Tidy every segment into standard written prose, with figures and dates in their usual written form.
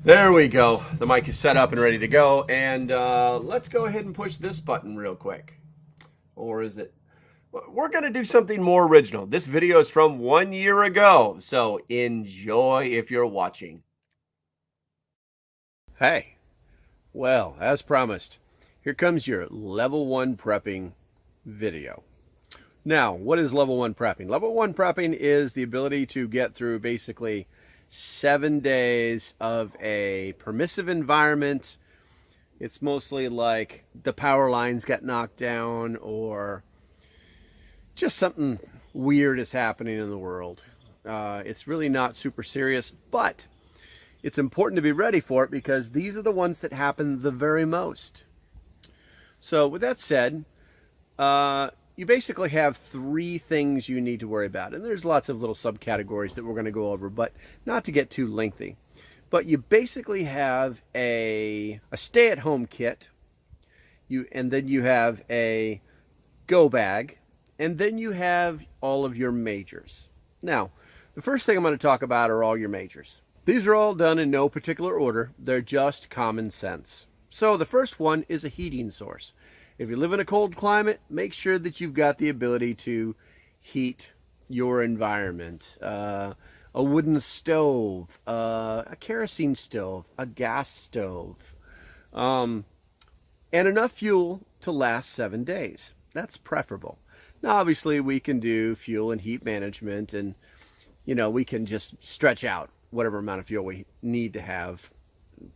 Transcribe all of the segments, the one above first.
There we go. The mic is set up and ready to go. And let's go ahead and push this button real quick. Or is it? We're going to do something more original. This video is from 1 year ago. So enjoy if you're watching. Hey, well, as promised, here comes your level 1 prepping video. Now, what is level 1 prepping? Level 1 prepping is the ability to get through basically 7 days of a permissive environment. It's mostly like the power lines got knocked down or just something weird is happening in the world. It's really not super serious, but it's important to be ready for it because these are the ones that happen the very most. So with that said, you basically have 3 things you need to worry about. And there's lots of little subcategories that we're going to go over, but not to get too lengthy. But you basically have a stay-at-home kit, and then you have a go bag, and then you have all of your majors. Now, the first thing I'm going to talk about are all your majors. These are all done in no particular order. They're just common sense. So the first one is a heating source. If you live in a cold climate, make sure that you've got the ability to heat your environment. A wooden stove, a kerosene stove, a gas stove, and enough fuel to last 7 days. That's preferable. Now, obviously, we can do fuel and heat management, and we can just stretch out whatever amount of fuel we need to have.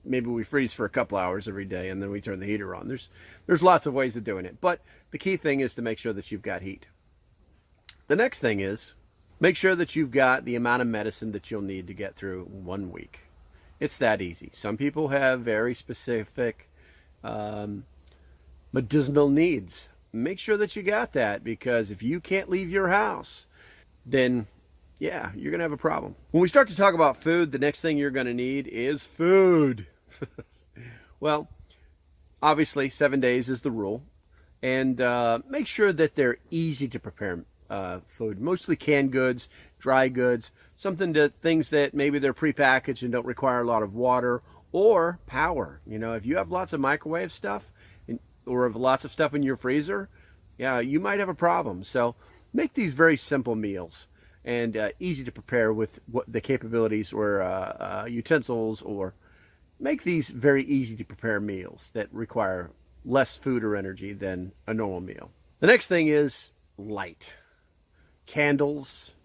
Maybe we freeze for a couple hours every day and then we turn the heater on. There's lots of ways of doing it, but the key thing is to make sure that you've got heat. The next thing is make sure that you've got the amount of medicine that you'll need to get through 1 week. It's that easy. Some people have very specific medicinal needs. Make sure that you got that, because if you can't leave your house, then yeah, you're going to have a problem. When we start to talk about food, the next thing you're going to need is food. Well, obviously 7 days is the rule, and make sure that they're easy to prepare food. Mostly canned goods, dry goods, things that maybe they're prepackaged and don't require a lot of water or power. If you have lots of microwave stuff or lots of stuff in your freezer, yeah, you might have a problem. So make these very simple meals and easy to prepare with what the capabilities or utensils, or make these very easy to prepare meals that require less food or energy than a normal meal. The next thing is light. Candles,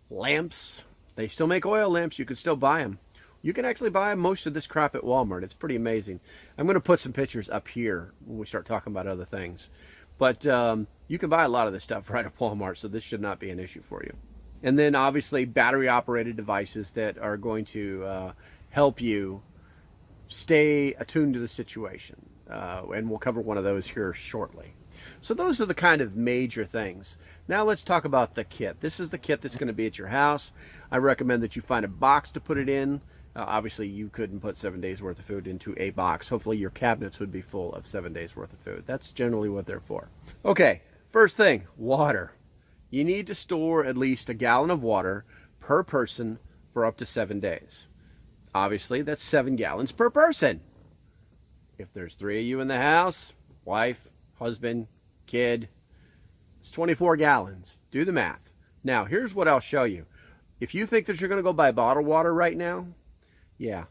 lamps. They still make oil lamps. You can still buy them. You can actually buy most of this crap at Walmart. It's pretty amazing. I'm going to put some pictures up here when we start talking about other things. But you can buy a lot of this stuff right at Walmart, so this should not be an issue for you. And then obviously battery-operated devices that are going to help you stay attuned to the situation. And we'll cover one of those here shortly. So those are the kind of major things. Now let's talk about the kit. This is the kit that's going to be at your house. I recommend that you find a box to put it in. Obviously, you couldn't put 7 days worth of food into a box. Hopefully, your cabinets would be full of 7 days worth of food. That's generally what they're for. Okay, first thing, water. You need to store at least 1 gallon of water per person for up to 7 days. Obviously, that's 7 gallons per person. If there's 3 of you in the house, wife, husband, kid, it's 24 gallons. Do the math. Now, here's what I'll show you. If you think that you're going to go buy bottled water right now, yeah,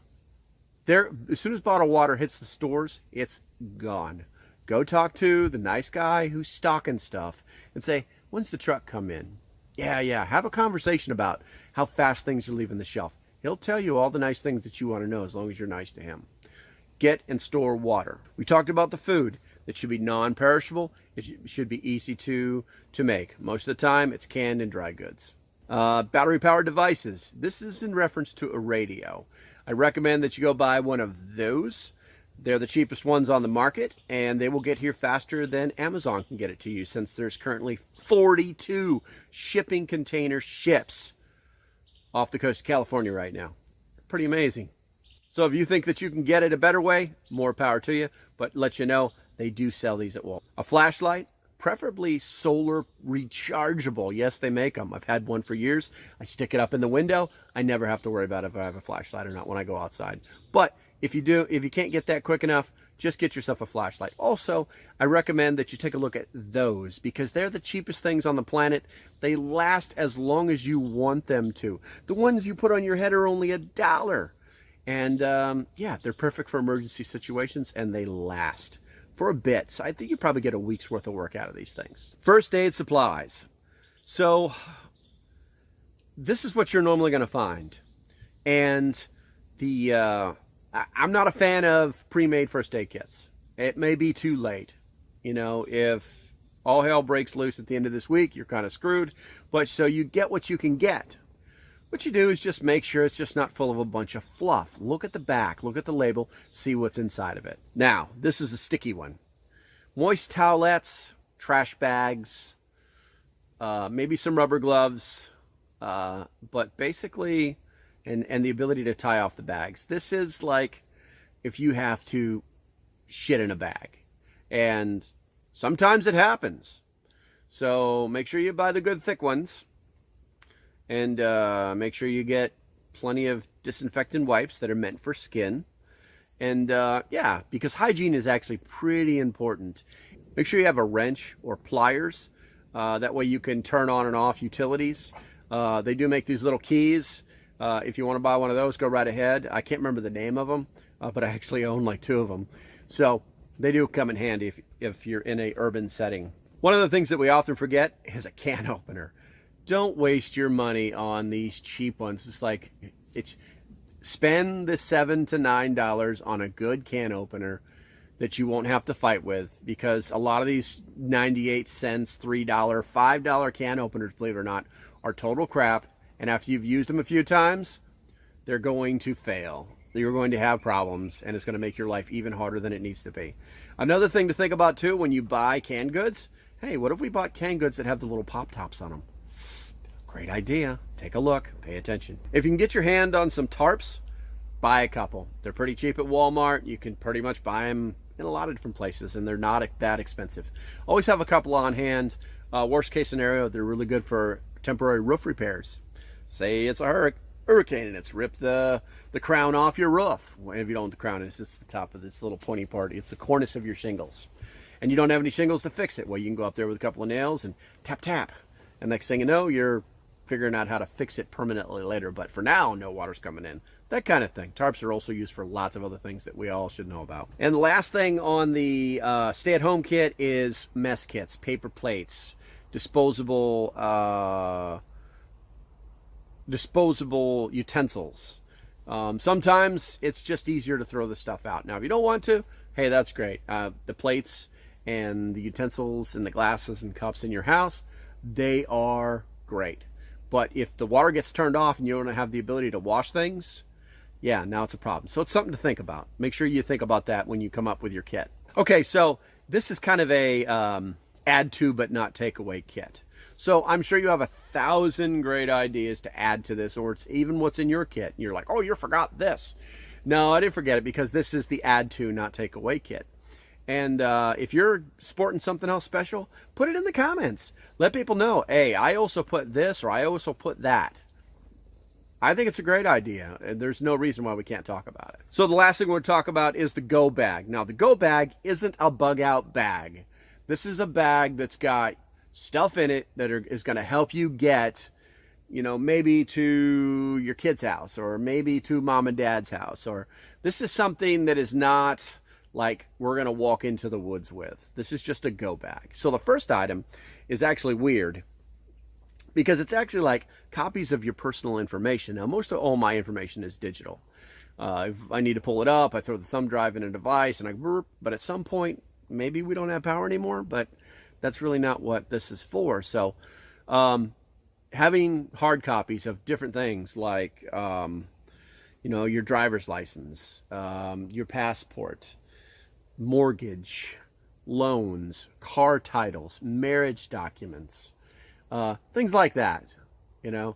as soon as bottled water hits the stores, it's gone. Go talk to the nice guy who's stocking stuff and say, when's the truck come in? Yeah. Have a conversation about how fast things are leaving the shelf. He'll tell you all the nice things that you want to know as long as you're nice to him. Get and store water. We talked about the food. It should be non-perishable. It should be easy to make. Most of the time, it's canned and dry goods. Battery-powered devices. This is in reference to a radio. I recommend that you go buy one of those. They're the cheapest ones on the market, and they will get here faster than Amazon can get it to you, since there's currently 42 shipping container ships off the coast of California right now. Pretty amazing. So if you think that you can get it a better way, more power to you, but let you know, they do sell these at Walmart. A flashlight, preferably solar rechargeable. Yes, they make them. I've had one for years. I stick it up in the window. I never have to worry about if I have a flashlight or not when I go outside. But if you can't get that quick enough, just get yourself a flashlight. Also, I recommend that you take a look at those because they're the cheapest things on the planet. They last as long as you want them to. The ones you put on your head are only $1. And yeah, they're perfect for emergency situations and they last for a bit. So I think you probably get a week's worth of work out of these things. First aid supplies. So this is what you're normally going to find. And I'm not a fan of pre-made first aid kits. It may be too late. You know, if all hell breaks loose at the end of this week, you're kind of screwed. But so you get what you can get. What you do is just make sure it's just not full of a bunch of fluff. Look at the back, look at the label, see what's inside of it. Now, this is a sticky one. Moist towelettes, trash bags, maybe some rubber gloves, but basically, and the ability to tie off the bags. This is like if you have to shit in a bag. And sometimes it happens. So make sure you buy the good thick ones. And make sure you get plenty of disinfectant wipes that are meant for skin. And yeah, because hygiene is actually pretty important. Make sure you have a wrench or pliers. That way you can turn on and off utilities. They do make these little keys. If you want to buy one of those, go right ahead. I can't remember the name of them, but I actually own like 2 of them. So they do come in handy if you're in a urban setting. One of the things that we often forget is a can opener. Don't waste your money on these cheap ones. Spend the $7 to $9 on a good can opener that you won't have to fight with, because a lot of these 98 cents, $3, $5 can openers, believe it or not, are total crap. And after you've used them a few times, they're going to fail. You're going to have problems, and it's going to make your life even harder than it needs to be. Another thing to think about too when you buy canned goods, hey, what if we bought canned goods that have the little pop tops on them? Great idea. Take a look. Pay attention. If you can get your hand on some tarps, buy a couple. They're pretty cheap at Walmart. You can pretty much buy them in a lot of different places, and they're not that expensive. Always have a couple on hand. Worst case scenario, they're really good for temporary roof repairs. Say it's a hurricane and it's ripped the crown off your roof. If you don't know what the crown is, it's the top of this little pointy part. It's the cornice of your shingles. And you don't have any shingles to fix it. Well, you can go up there with a couple of nails and tap, tap. And next thing you know, you're figuring out how to fix it permanently later. But for now, no water's coming in. That kind of thing. Tarps are also used for lots of other things that we all should know about. And the last thing on the stay-at-home kit is mess kits, paper plates, disposable utensils. Sometimes it's just easier to throw the stuff out. Now, if you don't want to, hey, that's great. The plates and the utensils and the glasses and cups in your house, they are great. But if the water gets turned off and you don't have the ability to wash things, yeah, now it's a problem. So it's something to think about. Make sure you think about that when you come up with your kit. Okay, so this is kind of a add to but not take away kit. So I'm sure you have 1,000 great ideas to add to this, or it's even what's in your kit. And you're like, oh, you forgot this. No, I didn't forget it, because this is the add to, not take away kit. And if you're sporting something else special, put it in the comments. Let people know, hey, I also put this, or I also put that. I think it's a great idea. There's no reason why we can't talk about it. So the last thing we're going to talk about is the go bag. Now, the go bag isn't a bug out bag. This is a bag that's got stuff in it that is going to help you get, you know, maybe to your kid's house, or maybe to mom and dad's house. Or this is something that is not like we're going to walk into the woods with. This is just a go bag. So the first item is actually weird, because it's actually like copies of your personal information. Now, most of all my information is digital. If I need to pull it up, I throw the thumb drive in a device and I burp. But at some point, maybe we don't have power anymore, but that's really not what this is for. So having hard copies of different things like, you know, your driver's license, your passport, mortgage, loans, car titles, marriage documents, things like that, you know,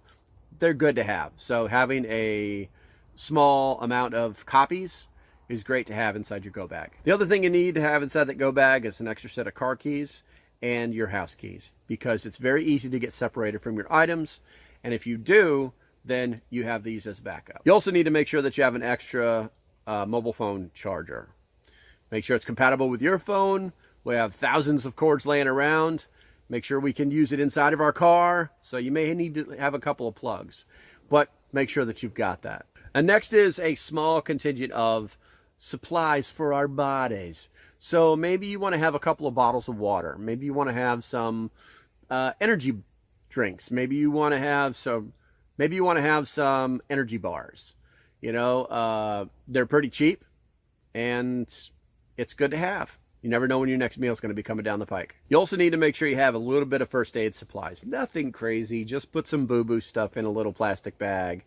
they're good to have. So having a small amount of copies is great to have inside your go bag. The other thing you need to have inside that go bag is an extra set of car keys. and your house keys, because it's very easy to get separated from your items. And if you do, then you have these as backup. You also need to make sure that you have an extra mobile phone charger. Make sure it's compatible with your phone. We have thousands of cords laying around. Make sure we can use it inside of our car. So you may need to have a couple of plugs, but make sure that you've got that. And next is a small contingent of supplies for our bodies. So maybe you want to have a couple of bottles of water. Maybe you want to have some energy drinks. Maybe you want to have some energy bars. You know, they're pretty cheap and it's good to have. You never know when your next meal is going to be coming down the pike. You also need to make sure you have a little bit of first aid supplies. Nothing crazy. Just put some boo-boo stuff in a little plastic bag.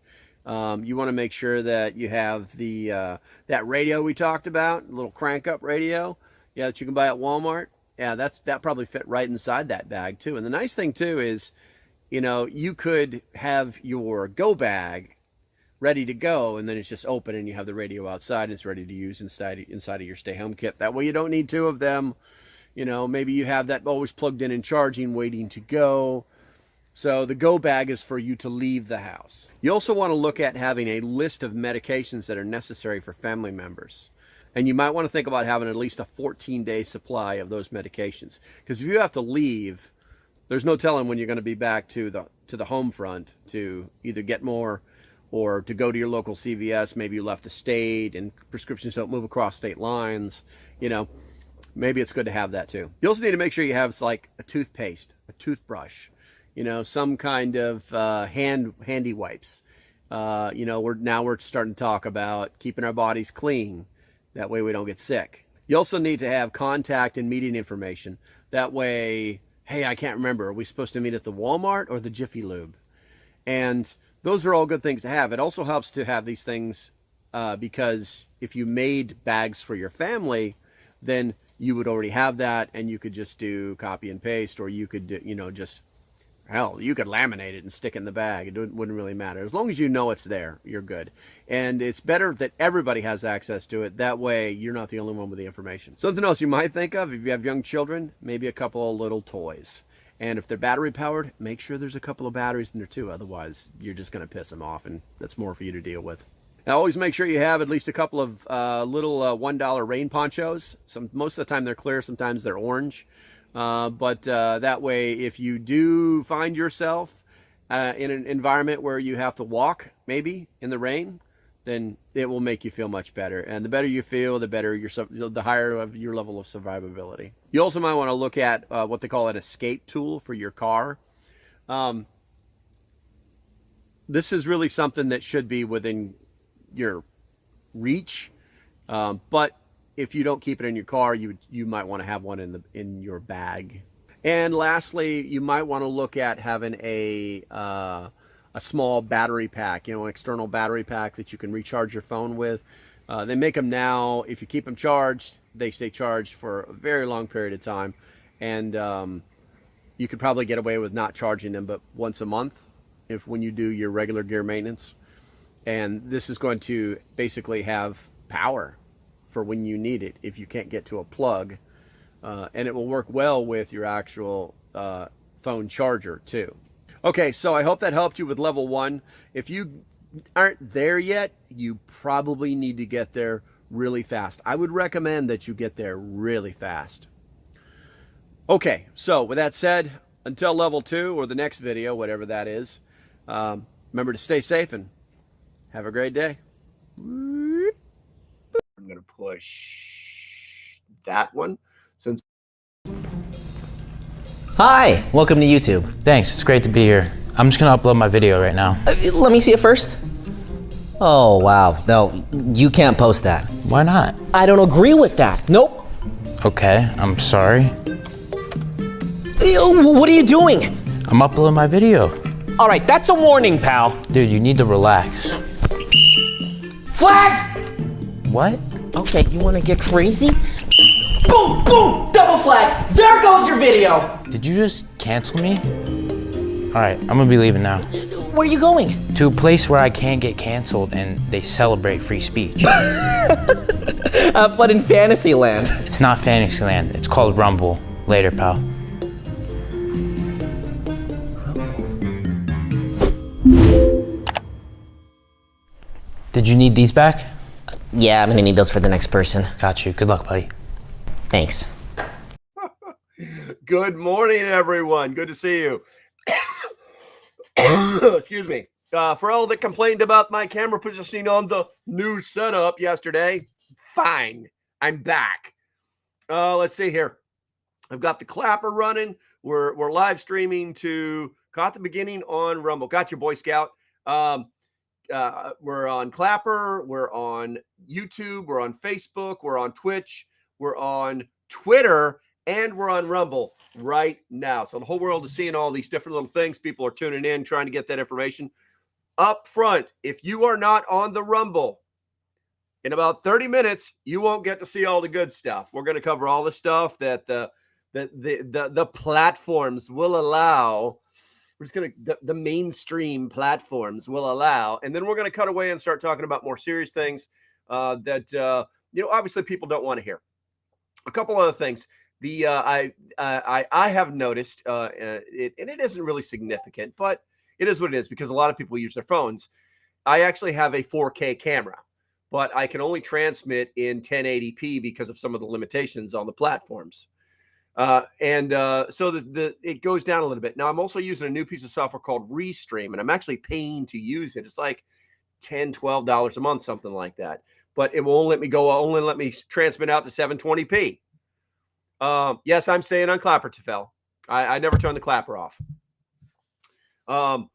You want to make sure that you have the that radio we talked about, a little crank-up radio, yeah, that you can buy at Walmart. Yeah, that probably fit right inside that bag too. And the nice thing too is, you know, you could have your go bag ready to go, and then it's just open and you have the radio outside and it's ready to use inside of your stay home kit. That way you don't need two of them. You know, maybe you have that always plugged in and charging, waiting to go. So the go bag is for you to leave the house. You also want to look at having a list of medications that are necessary for family members. And you might want to think about having at least a 14-day supply of those medications. Because if you have to leave, there's no telling when you're going to be back to the home front to either get more or to go to your local CVS. Maybe you left the state and prescriptions don't move across state lines. You know, maybe it's good to have that too. You also need to make sure you have like a toothpaste, a toothbrush, you know, some kind of handy wipes. You know, we're starting to talk about keeping our bodies clean. That way we don't get sick. You also need to have contact and meeting information. That way, hey, I can't remember, are we supposed to meet at the Walmart or the Jiffy Lube? And those are all good things to have. It also helps to have these things because if you made bags for your family, then you would already have that and you could just do copy and paste, or you could, you know, just, hell, you could laminate it and stick it in the bag. It wouldn't really matter. As long as you know it's there, you're good. And it's better that everybody has access to it. That way, you're not the only one with the information. Something else you might think of, if you have young children, maybe a couple of little toys. And if they're battery powered, make sure there's a couple of batteries in there too. Otherwise, you're just going to piss them off, and that's more for you to deal with. Now, always make sure you have at least a couple of little $1 rain ponchos. Most of the time they're clear, sometimes they're orange. But that way, if you do find yourself in an environment where you have to walk, maybe in the rain, then it will make you feel much better. And the better you feel, the higher your level of survivability. You also might want to look at what they call an escape tool for your car. This is really something that should be within your reach, but if you don't keep it in your car, you might want to have one in your bag. And lastly, you might want to look at having a small battery pack, you know, an external battery pack that you can recharge your phone with. They make them now. If you keep them charged, they stay charged for a very long period of time. And you could probably get away with not charging them but once a month when you do your regular gear maintenance. And this is going to basically have power for when you need it if you can't get to a plug. And it will work well with your actual phone charger too. Okay, so I hope that helped you with level 1. If you aren't there yet, you probably need to get there really fast. I would recommend that you get there really fast. Okay, so with that said, until level 2 or the next video, whatever that is, remember to stay safe and have a great day. I'm going to push that one. Hi, welcome to YouTube. Thanks, it's great to be here. I'm just gonna upload my video right now. Let me see it first. Oh, wow. No, you can't post that. Why not? I don't agree with that. Nope. Okay, I'm sorry. What are you doing? I'm uploading my video. All right, that's a warning, pal. Dude, you need to relax. Flag! What? Okay, you wanna get crazy? Boom, boom, double flag. There goes your video. Did you just cancel me? All right, I'm gonna be leaving now. Where are you going? To a place where I can't get canceled and they celebrate free speech. Have fun in Fantasyland. It's not Fantasyland, it's called Rumble. Later, pal. Did you need these back? Yeah, I'm gonna need those for the next person. Got you. Good luck, buddy. Thanks. Good morning, everyone. Good to see you. Excuse me. For all that complained about my camera positioning on the new setup yesterday, fine. I'm back. Let's see here. I've got the clapper running. We're live streaming to Caught the Beginning on Rumble. Got you, Boy Scout. We're on Clapper. We're on YouTube. We're on Facebook. We're on Twitch. We're on Twitter. And we're on Rumble right now. So the whole world is seeing all these different little things. People are tuning in, trying to get that information. Up front, if you are not on the Rumble, in about 30 minutes, you won't get to see all the good stuff. We're going to cover all the stuff that the platforms will allow. We're just going to, the mainstream platforms will allow. And then we're going to cut away and start talking about more serious things that, obviously people don't want to hear. A couple other things. I have noticed, and it isn't really significant, but it is what it is because a lot of people use their phones. I actually have a 4K camera, but I can only transmit in 1080p because of some of the limitations on the platforms. So it goes down a little bit. Now I'm also using a new piece of software called Restream, and I'm actually paying to use it. It's like $10, $12 a month, something like that. But it won't let me only let me transmit out to 720p. Yes, I'm staying on Clapper, Tefel. I never turn the Clapper off. And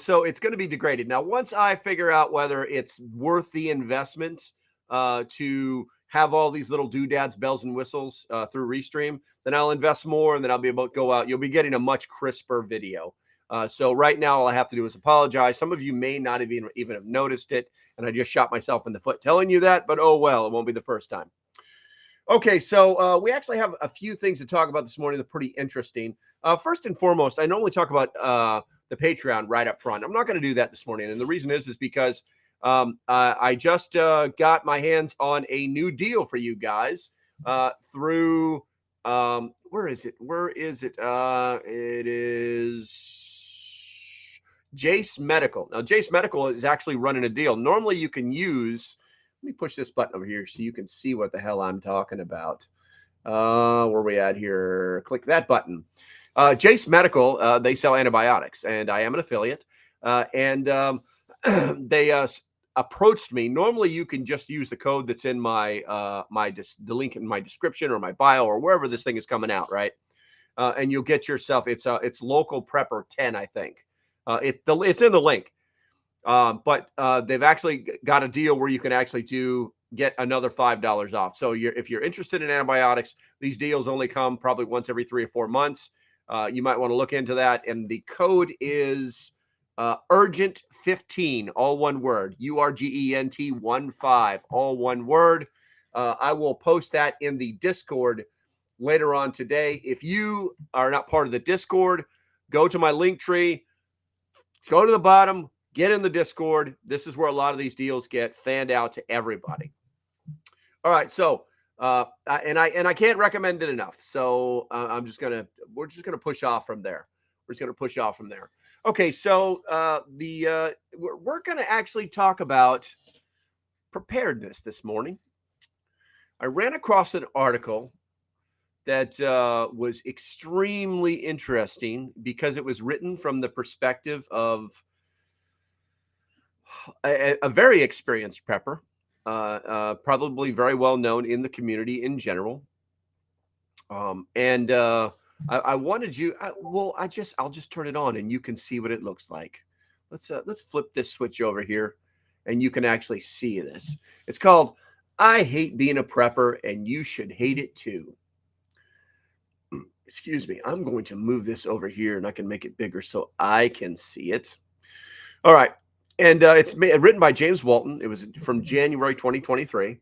so it's going to be degraded. Now, once I figure out whether it's worth the investment to have all these little doodads, bells and whistles through Restream, then I'll invest more and then I'll be able to go out. You'll be getting a much crisper video. So right now, all I have to do is apologize. Some of you may not have even have noticed it, and I just shot myself in the foot telling you that, but oh well, it won't be the first time. Okay, so we actually have a few things to talk about this morning that are pretty interesting. First and foremost, I normally talk about the Patreon right up front. I'm not going to do that this morning, and the reason is because I just got my hands on a new deal for you guys through where is it? It is Jace Medical. Now, Jace Medical is actually running a deal. Normally, you can use. Let me push this button over here so you can see what the hell I'm talking about. Where are we at here? Click that button. Jace Medical, they sell antibiotics, and I am an affiliate. They approached me. Normally, you can just use the code that's in my the link in my description or my bio or wherever this thing is coming out, right? And you'll get yourself. It's LOCALPREPPER 10, I think. It's in the link. But they've actually got a deal where you can actually get another $5 off. So if you're interested in antibiotics, these deals only come probably once every 3 or 4 months. You might want to look into that. And the code is URGENT15, all one word, URGENT 15, all one word. I will post that in the Discord later on today. If you are not part of the Discord, go to my link tree, go to the bottom, get in the Discord. This is where a lot of these deals get fanned out to everybody. All right, so I can't recommend it enough. So we're just gonna push off from there. Okay, so we're gonna actually talk about preparedness this morning. I ran across an article that was extremely interesting because it was written from the perspective of a very experienced prepper, probably very well known in the community in general. I wanted you. I'll just turn it on and you can see what it looks like. Let's flip this switch over here, and you can actually see this. It's called "I Hate Being a Prepper, and You Should Hate It Too." Excuse me. I'm going to move this over here, and I can make it bigger so I can see it. All right. And it's written by James Walton. It was from January 2023.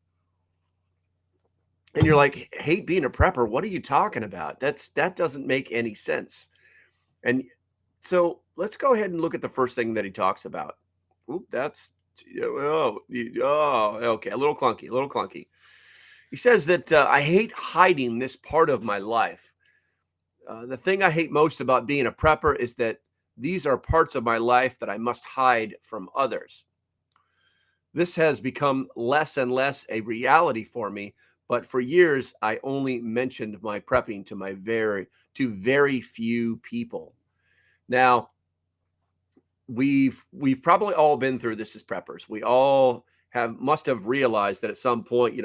And you're like, hate being a prepper. What are you talking about? That doesn't make any sense. And so let's go ahead and look at the first thing that he talks about. Oop, that's okay. A little clunky. He says that I hate hiding this part of my life. The thing I hate most about being a prepper is that these are parts of my life that I must hide from others. This has become less and less a reality for me, but for years I only mentioned my prepping to very few people. Now, we've probably all been through this as preppers. We all must have realized that at some point,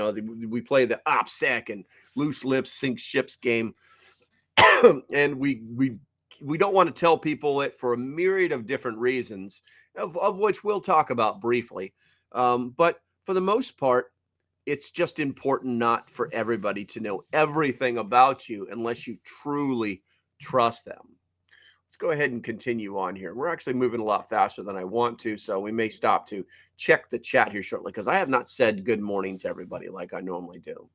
we play the OPSEC and loose lips sink ships game, and we don't want to tell people it for a myriad of different reasons, of which we'll talk about briefly. But for the most part, it's just important not for everybody to know everything about you unless you truly trust them. Let's go ahead and continue on here. We're actually moving a lot faster than I want to, so we may stop to check the chat here shortly because I have not said good morning to everybody like I normally do.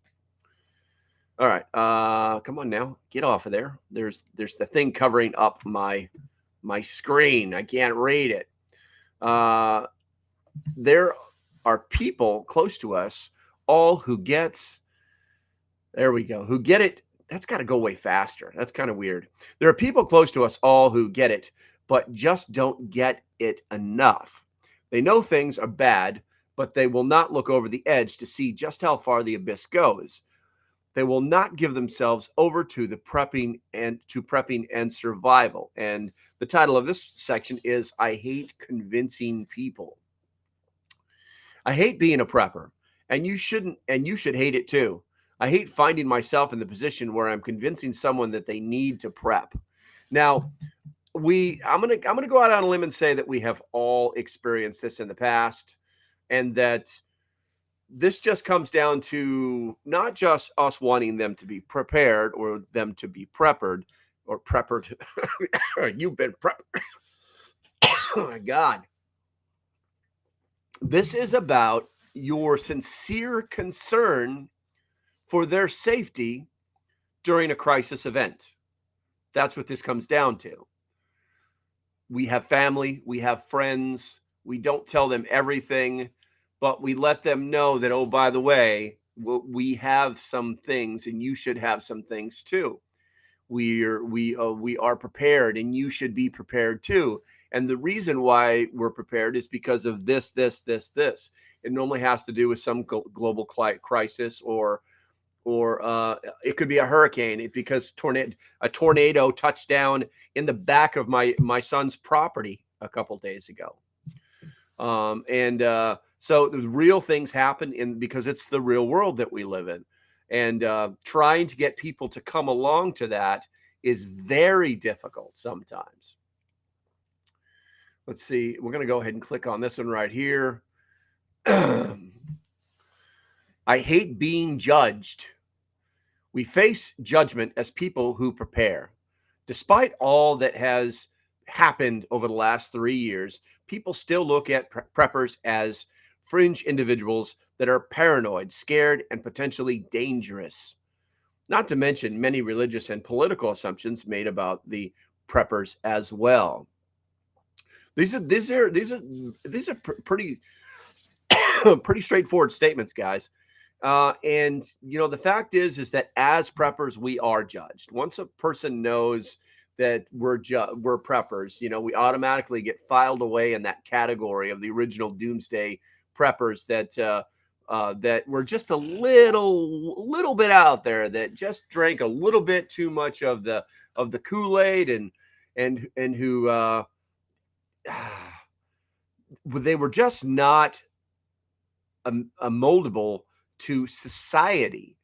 All right, come on now, get off of there. There's the thing covering up my screen. I can't read it. There are people close to us, all who get. There we go. Who get it. That's got to go way faster. That's kind of weird. There are people close to us all who get it, but just don't get it enough. They know things are bad, but they will not look over the edge to see just how far the abyss goes. They will not give themselves over to the prepping and survival. And the title of this section is I Hate Convincing People. I hate being a prepper, and you should hate it too. I hate finding myself in the position where I'm convincing someone that they need to prep. Now, I'm gonna go out on a limb and say that we have all experienced this in the past, and that this just comes down to not just us wanting them to be prepared or them to be preppered or preppered. You've been prepped. Oh my God. This is about your sincere concern for their safety during a crisis event. That's what this comes down to. We have family, we have friends, we don't tell them everything, but we let them know that, oh, by the way, we have some things and you should have some things too. We are prepared and you should be prepared too. And the reason why we're prepared is because of this. It normally has to do with some global crisis, or it could be a hurricane, because a tornado touched down in the back of my son's property a couple days ago. So the real things happen because it's the real world that we live in. And trying to get people to come along to that is very difficult sometimes. Let's see. We're going to go ahead and click on this one right here. I hate being judged. We face judgment as people who prepare. Despite all that has happened over the last 3 years, people still look at preppers as fringe individuals that are paranoid, scared, and potentially dangerous. Not to mention many religious and political assumptions made about the preppers as well. These are pretty pretty straightforward statements, guys. And the fact is that as preppers, we are judged. Once a person knows that we're preppers, we automatically get filed away in that category of the original doomsday preppers that were just a little bit out there, that just drank a little bit too much of the Kool-Aid, and who they were just not moldable to society.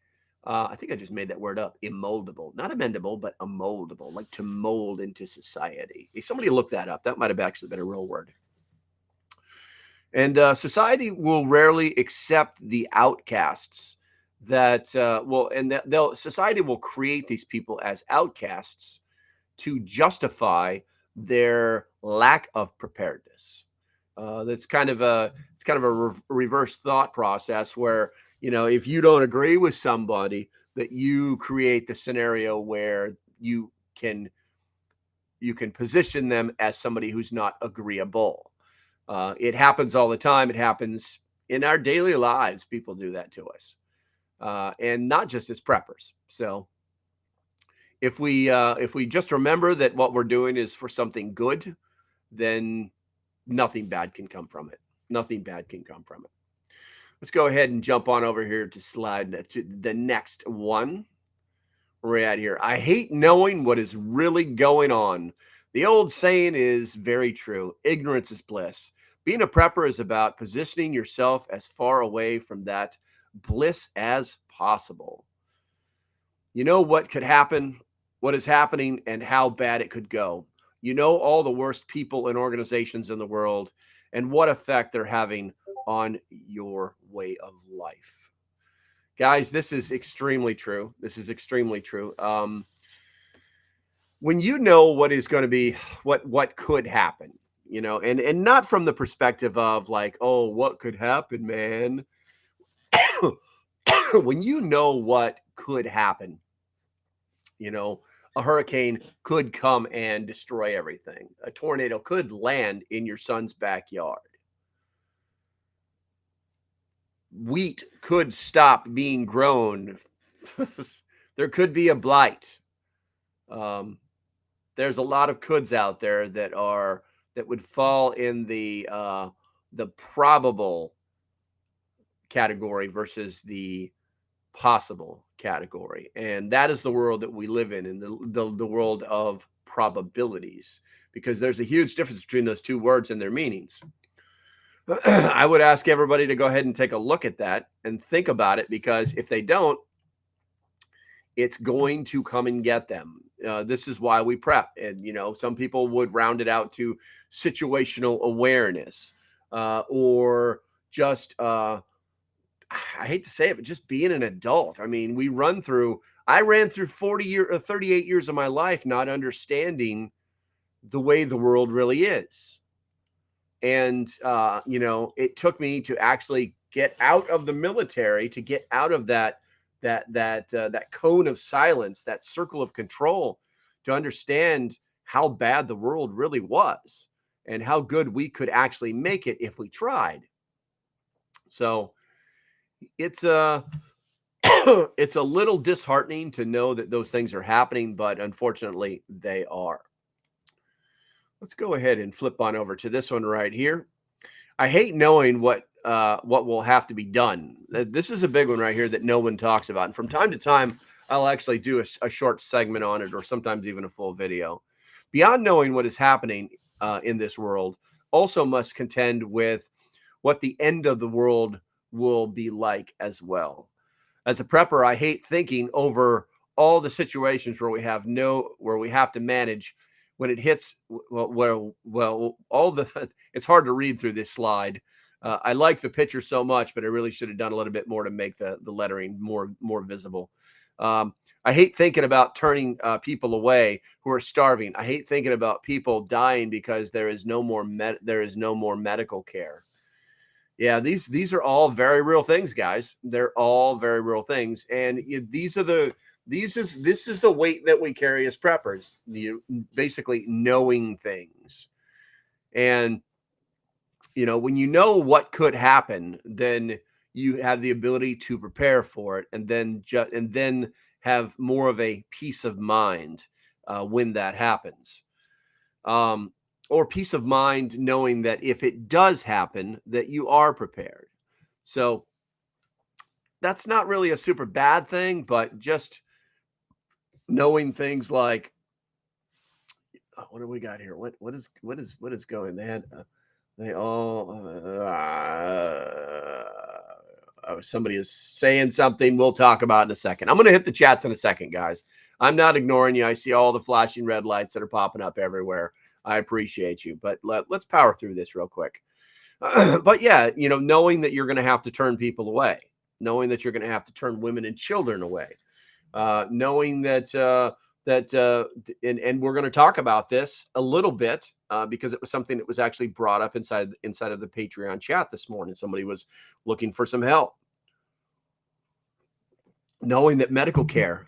I think I just made that word up. Immoldable, not amendable, but moldable, like to mold into society. Hey, somebody look that up. That might have actually been a real word. And society will rarely accept the outcasts society will create these people as outcasts to justify their lack of preparedness. It's kind of a reverse thought process where, if you don't agree with somebody, that you create the scenario where you can position them as somebody who's not agreeable. It happens all the time. It happens in our daily lives. People do that to us, and not just as preppers. So if we just remember that what we're doing is for something good, then nothing bad can come from it. Nothing bad can come from it. Let's go ahead and jump on over here to slide to the next one. Where we're at here. I hate knowing what is really going on. The old saying is very true. Ignorance is bliss. Being a prepper is about positioning yourself as far away from that bliss as possible. You know what could happen, what is happening, and how bad it could go. You know all the worst people and organizations in the world and what effect they're having on your way of life. Guys, this is extremely true. This is extremely true. When you know what is going to be, what could happen, you know, and not from the perspective of like, oh, what could happen, man. When you know what could happen, you know, a hurricane could come and destroy everything. A tornado could land in your son's backyard. Wheat could stop being grown. There could be a blight. There's a lot of coulds out there that would fall in the probable category versus the possible category, and that is the world that we live in the world of probabilities, because there's a huge difference between those two words and their meanings. I would ask everybody to go ahead and take a look at that and think about it, because if they don't, it's going to come and get them. This is why we prep. And, you know, some people would round it out to situational awareness, or just, I hate to say it, but just being an adult. I mean, I ran through 38 years of my life not understanding the way the world really is. And, you know, it took me to actually get out of the military, to get out of that cone of silence, that circle of control, to understand how bad the world really was and how good we could actually make it if we tried. So it's it's a little disheartening to know that those things are happening, but unfortunately they are. Let's go ahead and flip on over to this one right here. I hate knowing what will have to be done. This is a big one right here that no one talks about. And from time to time, I'll actually do a short segment on it, or sometimes even a full video. Beyond knowing what is happening in this world, also must contend with what the end of the world will be like as well. As a prepper, I hate thinking over all the situations where we have to manage when it hits. It's hard to read through this slide. I like the picture so much, but I really should have done a little bit more to make the lettering more visible. I hate thinking about turning people away who are starving. I hate thinking about people dying because there is no more medical care. Yeah, these are all very real things, guys. They're all very real things, and this is the weight that we carry as preppers. Basically knowing things, and you know, when you know what could happen, then you have the ability to prepare for it, and then have more of a peace of mind when that happens. Or peace of mind knowing that if it does happen, that you are prepared. So that's not really a super bad thing, but just knowing things like, what do we got here? What is going? Somebody is saying something we'll talk about in a second. I'm going to hit the chats in a second, guys. I'm not ignoring you. I see all the flashing red lights that are popping up everywhere. I appreciate you, but let's power through this real quick. But yeah, you know, knowing that you're going to have to turn people away, knowing that you're going to have to turn women and children away, knowing that and we're going to talk about this a little bit because it was something that was actually brought up inside of the Patreon chat this morning. Somebody was looking for some help. Knowing that medical care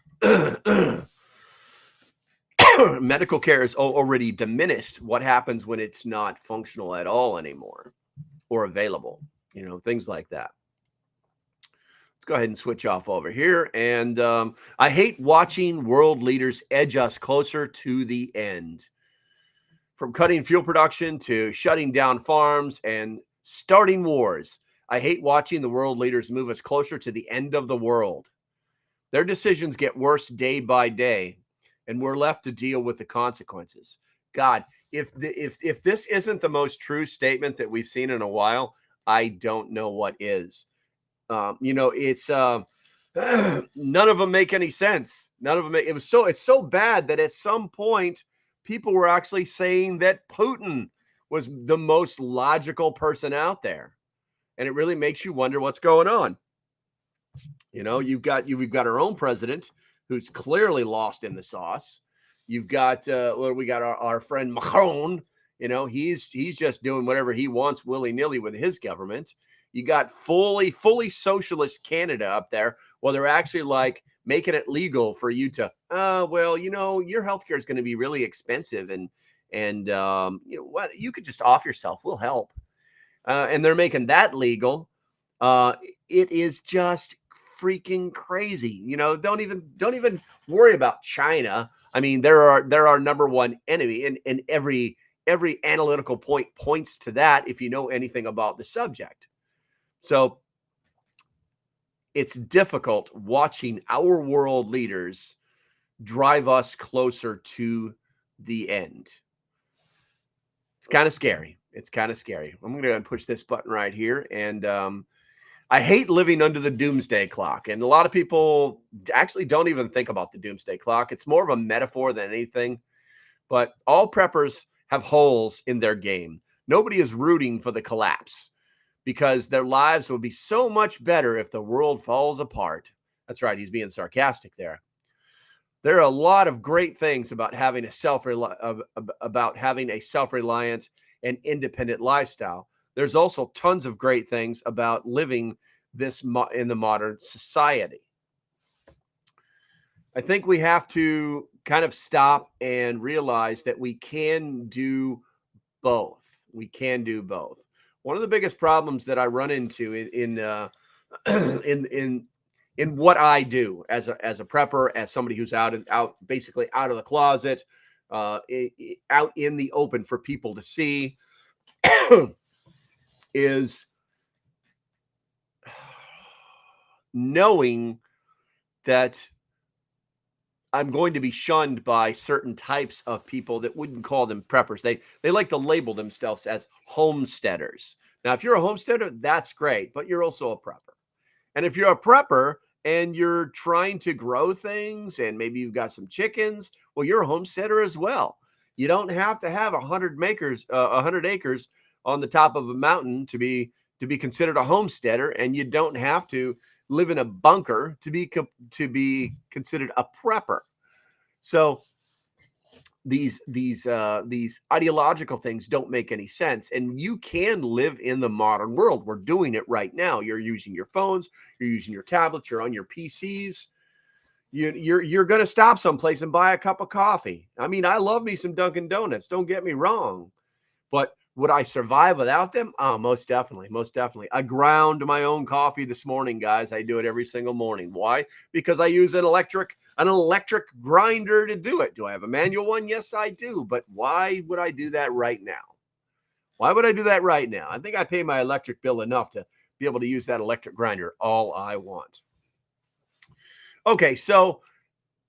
is already diminished. What happens when it's not functional at all anymore or available? You know, things like that. Let's go ahead and switch off over here. And I hate watching world leaders edge us closer to the end. From cutting fuel production to shutting down farms and starting wars. I hate watching the world leaders move us closer to the end of the world. Their decisions get worse day by day, and we're left to deal with the consequences. God, if this isn't the most true statement that we've seen in a while, I don't know what is. It's none of them make any sense. None of them. It's so bad that at some point people were actually saying that Putin was the most logical person out there, and it really makes you wonder what's going on. We've got our own president who's clearly lost in the sauce. You've got we got our friend Macron. He's just doing whatever he wants willy-nilly with his government. You got fully socialist Canada up there. Well, they're actually like making it legal for you to, your healthcare is going to be really expensive, and what, you could just off yourself. We'll help, and they're making that legal. It is just freaking crazy. Don't even worry about China. I mean, they're our number one enemy, and every analytical point points to that if you know anything about the subject. So it's difficult watching our world leaders drive us closer to the end. It's kind of scary. I'm going to go ahead and push this button right here. And I hate living under the doomsday clock. And a lot of people actually don't even think about the doomsday clock. It's more of a metaphor than anything. But all preppers have holes in their game. Nobody is rooting for the collapse, because their lives will be so much better if the world falls apart. That's right. He's being sarcastic there. There are a lot of great things about having a self-reliant and independent lifestyle. There's also tons of great things about living this in the modern society. I think we have to kind of stop and realize that we can do both. One of the biggest problems that I run into in what I do as a prepper, as somebody who's basically out of the closet, out in the open for people to see, is knowing that I'm going to be shunned by certain types of people that wouldn't call them preppers. They like to label themselves as homesteaders. Now, if you're a homesteader, that's great, but you're also a prepper. And if you're a prepper and you're trying to grow things, and maybe you've got some chickens, well, you're a homesteader as well. You don't have to have 100 acres on the top of a mountain to be considered a homesteader, and you don't have to live in a bunker to be considered a prepper. So these ideological things don't make any sense, and you can live in the modern world. We're doing it right now. You're using your phones, you're using your tablets, you're on your PCs. You're going to stop someplace and buy a cup of coffee. I mean, I love me some Dunkin' Donuts. Don't get me wrong, but would I survive without them? Oh, most definitely. I ground my own coffee this morning, guys. I do it every single morning. Why? Because I use an electric grinder to do it. Do I have a manual one? Yes, I do. But why would I do that right now? I think I pay my electric bill enough to be able to use that electric grinder all I want. Okay, so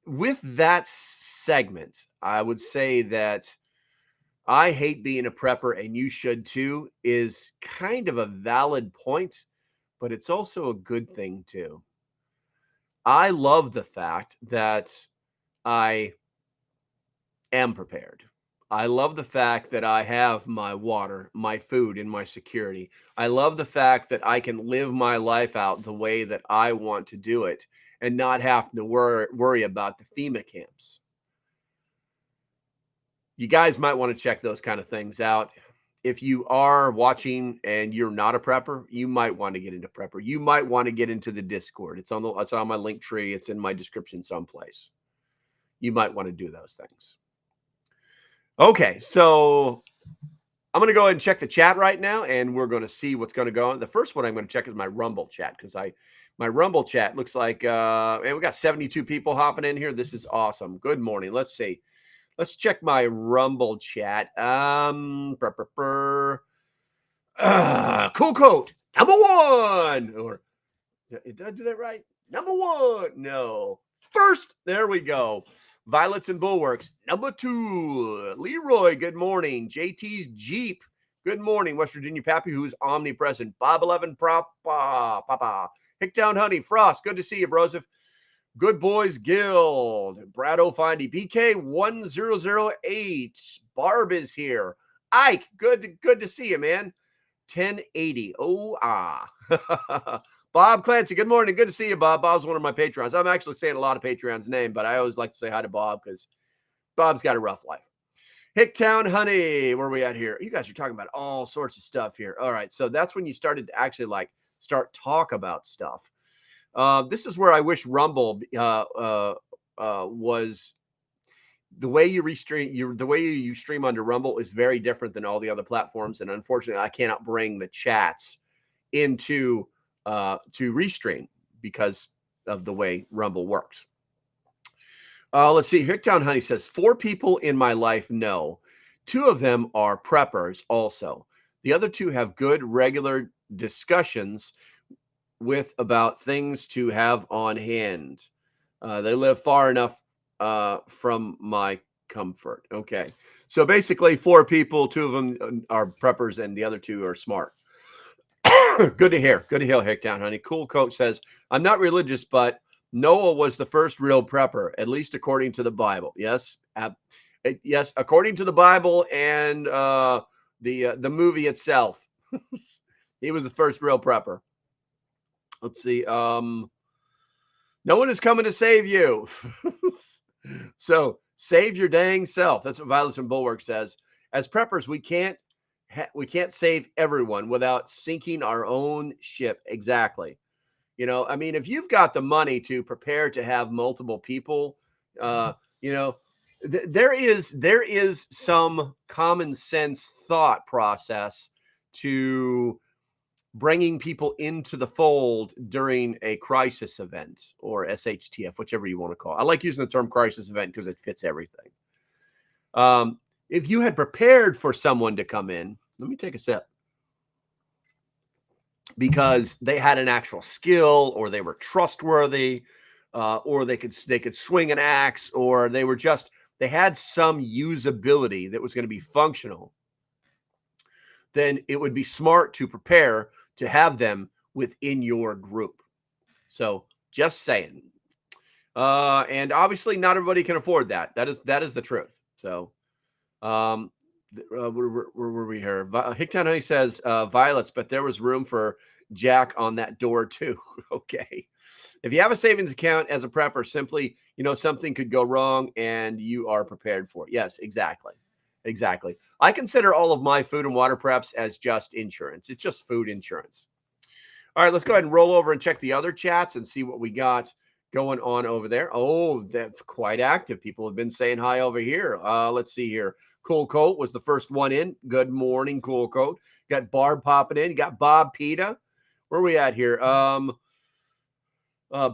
with that segment, I would say that I hate being a prepper, and you should too, is kind of a valid point, but it's also a good thing too. I love the fact that I am prepared. I love the fact that I have my water, my food, and my security. I love the fact that I can live my life out the way that I want to do it and not have to worry about the FEMA camps. You guys might want to check those kind of things out. If you are watching and you're not a prepper, you might want to get into prepper. You might want to get into the Discord. It's on my link tree. It's in my description someplace. You might want to do those things. Okay, so I'm going to go ahead and check the chat right now, and we're going to see what's going to go on. The first one I'm going to check is my Rumble chat, because my Rumble chat looks like, and we got 72 people hopping in here. This is awesome. Good morning. Let's see. Let's check my Rumble chat. Cool Coat, number one. Or did I do that right? Number one. No. First, there we go. Violets and Bulwarks, number two. Leroy, good morning. JT's Jeep, good morning. West Virginia Pappy, who's omnipresent. Bob 11, Papa. Hicktown Honey, Frost, good to see you, Broseph. Good Boys Guild, Brad O'Findy, BK 1008. Barb is here. Ike, good to see you, man. 1080. Bob Clancy, good morning. Good to see you, Bob. Bob's one of my patrons. I'm actually saying a lot of patrons' name, but I always like to say hi to Bob because Bob's got a rough life. Hicktown Honey, where are we at here? You guys are talking about all sorts of stuff here. All right, so that's when you started to actually start talk about stuff. This is where I wish Rumble was the way you restream. The way you stream under Rumble is very different than all the other platforms, and unfortunately, I cannot bring the chats into to restream because of the way Rumble works. Let's see. Hicktown Honey says 4 people in my life know. 2 of them are preppers also. The other 2 have good regular discussions with about things to have on hand. They live far enough from my comfort. Okay. So basically 4 people, 2 of them are preppers and the other 2 are smart. Good to hear. Good to hear, Hicktown Honey. Cool Coach says, I'm not religious, but Noah was the first real prepper, at least according to the Bible. Yes. Yes. According to the Bible and the movie itself. He was the first real prepper. Let's see. No one is coming to save you. So save your dang self. That's what Violets and Bulwark says. As preppers, we can't save everyone without sinking our own ship. Exactly. You know, I mean, if you've got the money to prepare to have multiple people, you know, there is some common sense thought process to bringing people into the fold during a crisis event or SHTF, whichever you want to call it. I like using the term crisis event because it fits everything. If you had prepared for someone to come in, let me take a sip, because they had an actual skill, or they were trustworthy, or they could swing an axe, or they had some usability that was going to be functional, then it would be smart to prepare to have them within your group. So just saying. And obviously not everybody can afford that. That is the truth. So where were we here? Hicktown Honey says violets, but there was room for Jack on that door too. Okay. If you have a savings account as a prepper, simply, something could go wrong and you are prepared for it. Yes, exactly. Exactly. I consider all of my food and water preps as just insurance. It's just food insurance. All right, let's go ahead and roll over and check the other chats and see what we got going on over there. Oh, that's quite active. People have been saying hi over here. Let's see here. Cool Coat was the first one in. Good morning, Cool Coat. Got Barb popping in. You got Bob Pita. Where are we at here?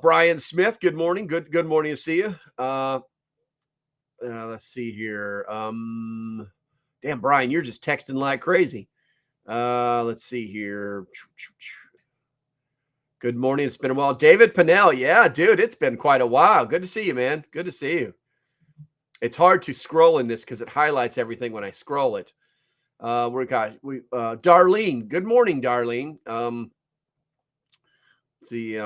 Brian Smith. Good morning. Good morning to see you. Let's see here. Damn, Brian, you're just texting like crazy. Let's see here. Good morning. It's been a while. David Pinnell. Yeah, dude, it's been quite a while. Good to see you, man. Good to see you. It's hard to scroll in this because it highlights everything when I scroll it. Darlene. Good morning, Darlene. Let's see.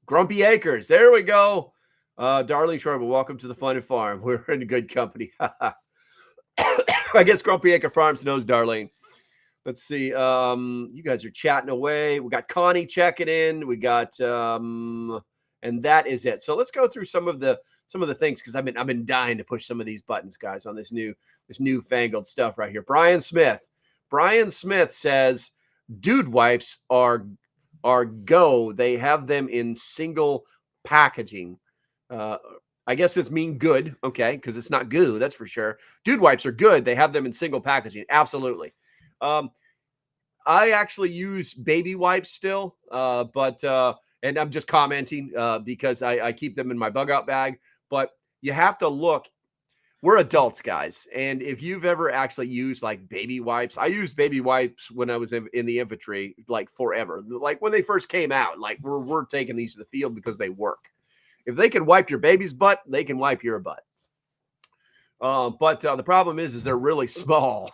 Grumpy Acres. There we go. Darlene Schreiber, welcome to the Fun and Farm. We're in good company. I guess Grumpy Acre Farms knows Darlene. Let's see. You guys are chatting away. We got Connie checking in. We got and that is it. So let's go through some of the things, because I've been dying to push some of these buttons, guys, on this newfangled stuff right here. Brian Smith. Brian Smith says dude wipes are go. They have them in single packaging. I guess it's mean good, okay, because it's not goo, that's for sure. Dude wipes are good. They have them in single packaging. Absolutely. I actually use baby wipes still, but and I'm just commenting because I keep them in my bug out bag. But you have to look. we're adults, guys. And if you've ever actually used like baby wipes, I used baby wipes when I was in the infantry, like forever. Like when they first came out, like we're taking these to the field because they work. If they can wipe your baby's butt, they can wipe your butt. But the problem is they're really small.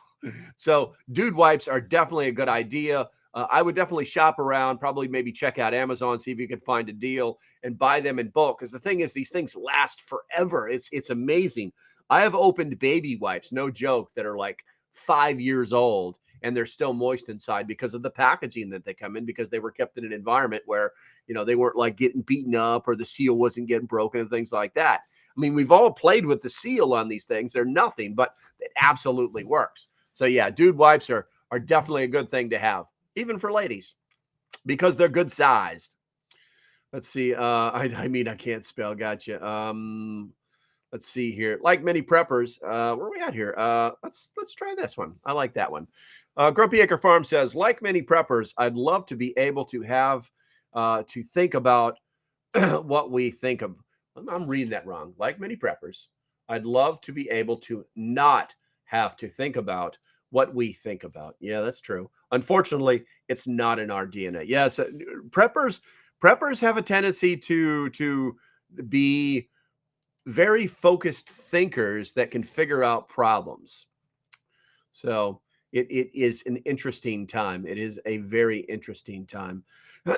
So dude wipes are definitely a good idea. I would definitely shop around, probably maybe check out Amazon, see if you can find a deal and buy them in bulk. Because the thing is, these things last forever. It's amazing. I have opened baby wipes, no joke, that are like 5 years old and they're still moist inside because of the packaging that they come in, because they were kept in an environment where, they weren't like getting beaten up or the seal wasn't getting broken and things like that. I mean, we've all played with the seal on these things. They're nothing, but it absolutely works. So yeah, dude wipes are definitely a good thing to have, even for ladies, because they're good sized. Let's see. I mean, I can't spell. Gotcha. Let's see here. Like many preppers, where are we at here? Let's try this one. I like that one. Grumpy Acre Farm says, like many preppers, I'd love to be able to have to think about what we think of. I'm reading that wrong. Like many preppers, I'd love to be able to not have to think about what we think about. Yeah, that's true. Unfortunately, it's not in our DNA. Yes, preppers have a tendency to be very focused thinkers that can figure out problems. So it is an interesting time. It is a very interesting time.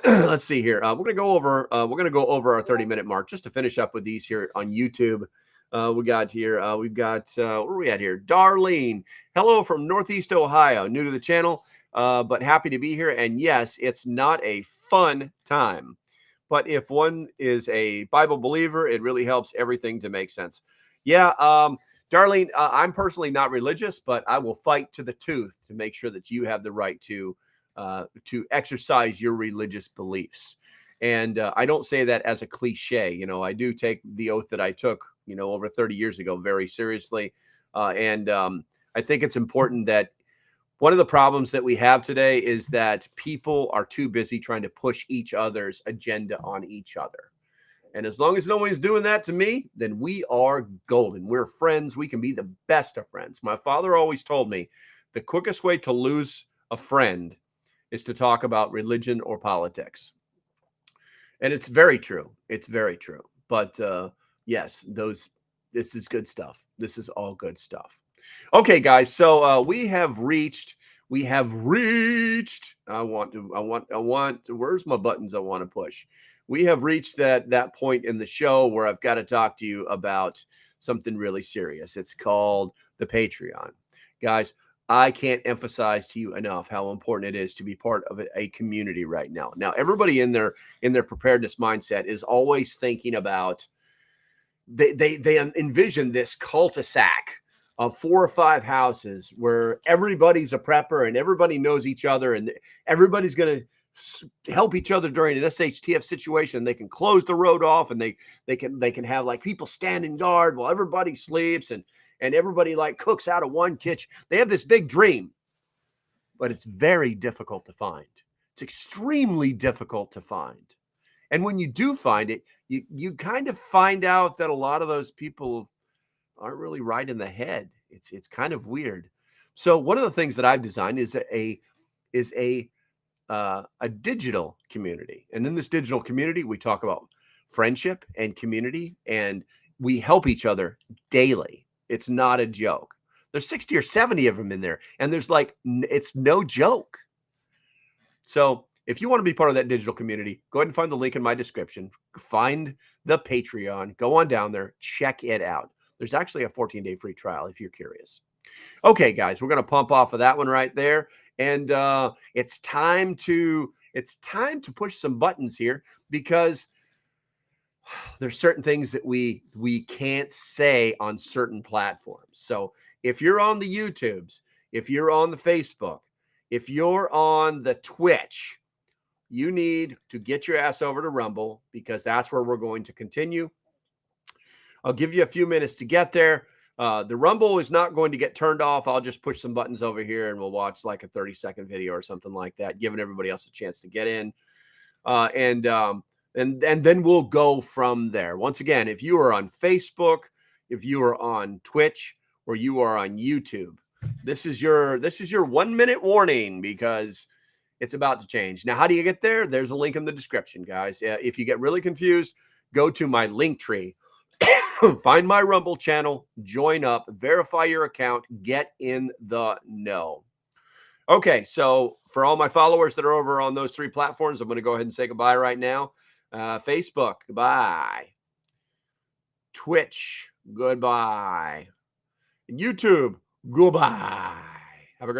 Let's see here. We're gonna go over our 30-minute mark just to finish up with these here on YouTube. We got here. We've got where are we at here? Darlene, hello from Northeast Ohio. New to the channel, but happy to be here. And yes, it's not a fun time, but if one is a Bible believer, it really helps everything to make sense. Yeah, Darlene, I'm personally not religious, but I will fight to the tooth to make sure that you have the right to exercise your religious beliefs. And I don't say that as a cliche. I do take the oath that I took, over 30 years ago very seriously. And I think it's important that one of the problems that we have today is that people are too busy trying to push each other's agenda on each other. And as long as no one's doing that to me, then we are golden. We're friends. We can be the best of friends. My father always told me the quickest way to lose a friend is to talk about religion or politics. And it's very true. It's very true. But yes, this is good stuff. This is all good stuff. Okay, guys. So we have reached. I want. Where's my buttons I want to push? We have reached that point in the show where I've got to talk to you about something really serious. It's called the Patreon. Guys, I can't emphasize to you enough how important it is to be part of a community right now. Now, everybody in their preparedness mindset is always thinking about, they envision this cul-de-sac of 4 or 5 houses where everybody's a prepper and everybody knows each other and everybody's going to help each other during an SHTF situation. They can close the road off and they can have like people standing guard while everybody sleeps and everybody like cooks out of one kitchen. They have this big dream, but it's very difficult to find. It's extremely difficult to find. And when you do find it, you kind of find out that a lot of those people aren't really right in the head. It's kind of weird. So one of the things that I've designed is a digital community. And in this digital community, we talk about friendship and community, and we help each other daily. It's not a joke. There's 60 or 70 of them in there, and it's no joke. So if you want to be part of that digital community, go ahead and find the link in my description. Find the Patreon. Go on down there. Check it out. There's actually a 14-day free trial if you're curious. Okay, guys, we're going to pump off of that one right there. And it's time to push some buttons here, because there's certain things that we can't say on certain platforms. So if you're on the YouTubes, if you're on the Facebook, if you're on the Twitch, you need to get your ass over to Rumble, because that's where we're going to continue. I'll give you a few minutes to get there. The Rumble is not going to get turned off. I'll just push some buttons over here and we'll watch like a 30-second video or something like that, giving everybody else a chance to get in. And then we'll go from there. Once again, if you are on Facebook, if you are on Twitch or you are on YouTube. This is your 1 minute warning because it's about to change. Now, how do you get there? There's a link in the description, guys. If you get really confused, go to my link tree, find my Rumble channel, join up, verify your account, get in the know. Okay, so for all my followers that are over on those 3 platforms, I'm going to go ahead and say goodbye right now. Facebook, goodbye. Twitch, goodbye. YouTube, goodbye.